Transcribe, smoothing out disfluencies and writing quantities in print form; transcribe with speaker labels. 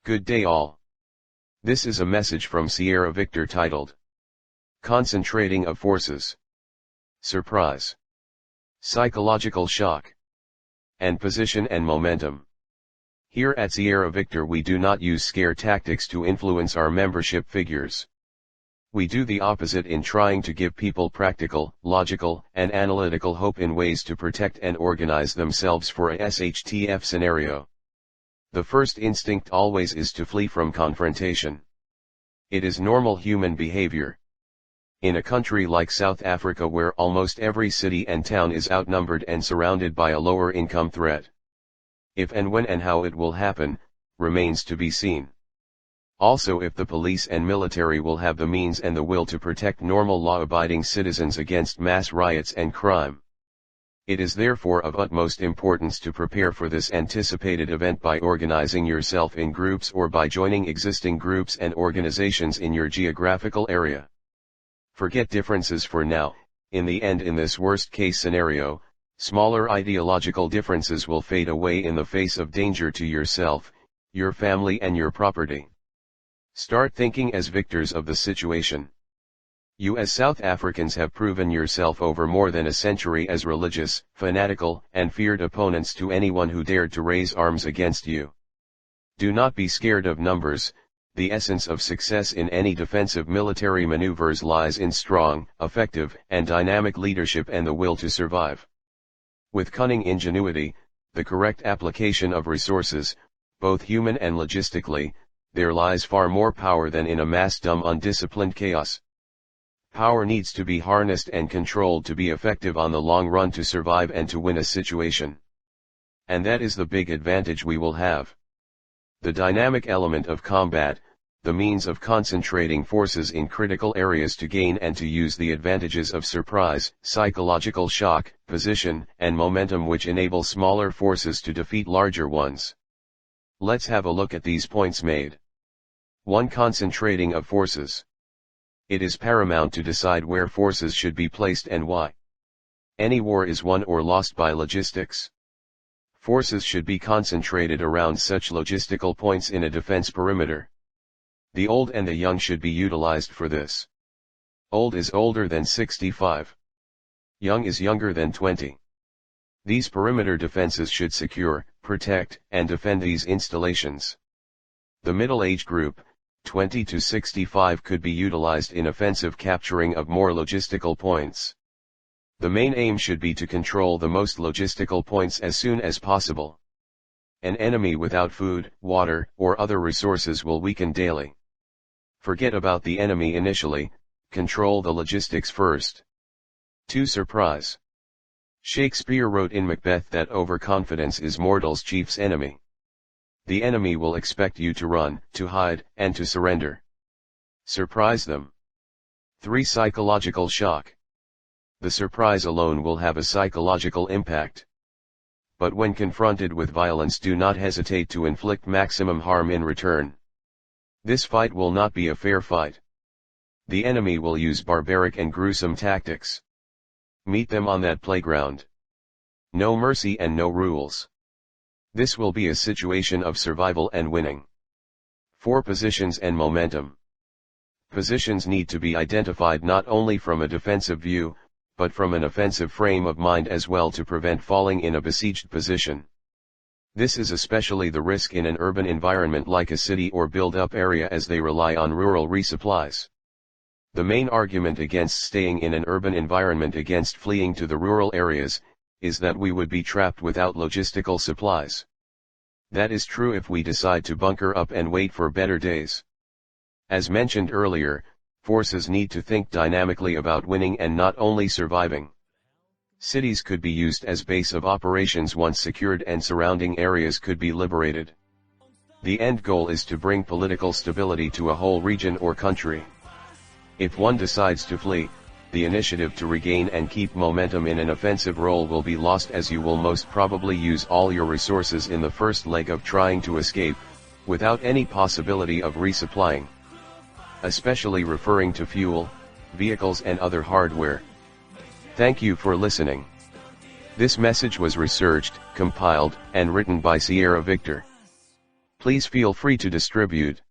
Speaker 1: Good day all. This is a message from Sierra Victor titled, Concentrating of Forces, Surprise, Psychological Shock, and Position and Momentum. Here at Sierra Victor we do not use scare tactics to influence our membership figures. We do the opposite in trying to give people practical, logical, and analytical hope in ways to protect and organize themselves for a SHTF scenario. The first instinct always is to flee from confrontation. It is normal human behavior. In a country like South Africa where almost every city and town is outnumbered and surrounded by a lower income threat. If and when and how it will happen, remains to be seen. Also if the police and military will have the means and the will to protect normal law-abiding citizens against mass riots and crime. It is therefore of utmost importance to prepare for this anticipated event by organizing yourself in groups or by joining existing groups and organizations in your geographical area. Forget differences for now. In the end, in this worst-case scenario, smaller ideological differences will fade away in the face of danger to yourself, your family and your property. Start thinking as victors of the situation. You as South Africans have proven yourself over more than a century as religious, fanatical, and feared opponents to anyone who dared to raise arms against you. Do not be scared of numbers. The essence of success in any defensive military maneuvers lies in strong, effective, and dynamic leadership and the will to survive. With cunning ingenuity, the correct application of resources, both human and logistically, there lies far more power than in a mass dumb undisciplined chaos. Power needs to be harnessed and controlled to be effective on the long run to survive and to win a situation. And that is the big advantage we will have. The dynamic element of combat, the means of concentrating forces in critical areas to gain and to use the advantages of surprise, psychological shock, position, and momentum which enable smaller forces to defeat larger ones. Let's have a look at these points made. 1. Concentrating of forces. It is paramount to decide where forces should be placed and why. Any war is won or lost by logistics. Forces should be concentrated around such logistical points in a defense perimeter. The old and the young should be utilized for this. Old is older than 65. Young is younger than 20. These perimeter defenses should secure, protect, and defend these installations. The middle age group, 20 to 65, could be utilized in offensive capturing of more logistical points. The main aim should be to control the most logistical points as soon as possible. An enemy without food, water, or other resources will weaken daily. Forget about the enemy initially, control the logistics first. 2. Surprise. Shakespeare wrote in Macbeth that overconfidence is mortal's chief's enemy. The enemy will expect you to run, to hide, and to surrender. Surprise them. 3. Psychological shock. The surprise alone will have a psychological impact. But when confronted with violence, do not hesitate to inflict maximum harm in return. This fight will not be a fair fight. The enemy will use barbaric and gruesome tactics. Meet them on that playground. No mercy and no rules. This will be a situation of survival and winning. 4. Positions and momentum. Positions need to be identified not only from a defensive view, but from an offensive frame of mind as well to prevent falling in a besieged position. This is especially the risk in an urban environment like a city or build-up area as they rely on rural resupplies. The main argument against staying in an urban environment against fleeing to the rural areas, is that we would be trapped without logistical supplies. That is true if we decide to bunker up and wait for better days. As mentioned earlier, forces need to think dynamically about winning and not only surviving. Cities could be used as base of operations once secured and surrounding areas could be liberated. The end goal is to bring political stability to a whole region or country. If one decides to flee, the initiative to regain and keep momentum in an offensive role will be lost, as you will most probably use all your resources in the first leg of trying to escape, without any possibility of resupplying. Especially referring to fuel, vehicles and other hardware. Thank you for listening. This message was researched, compiled, and written by Sierra Victor. Please feel free to distribute.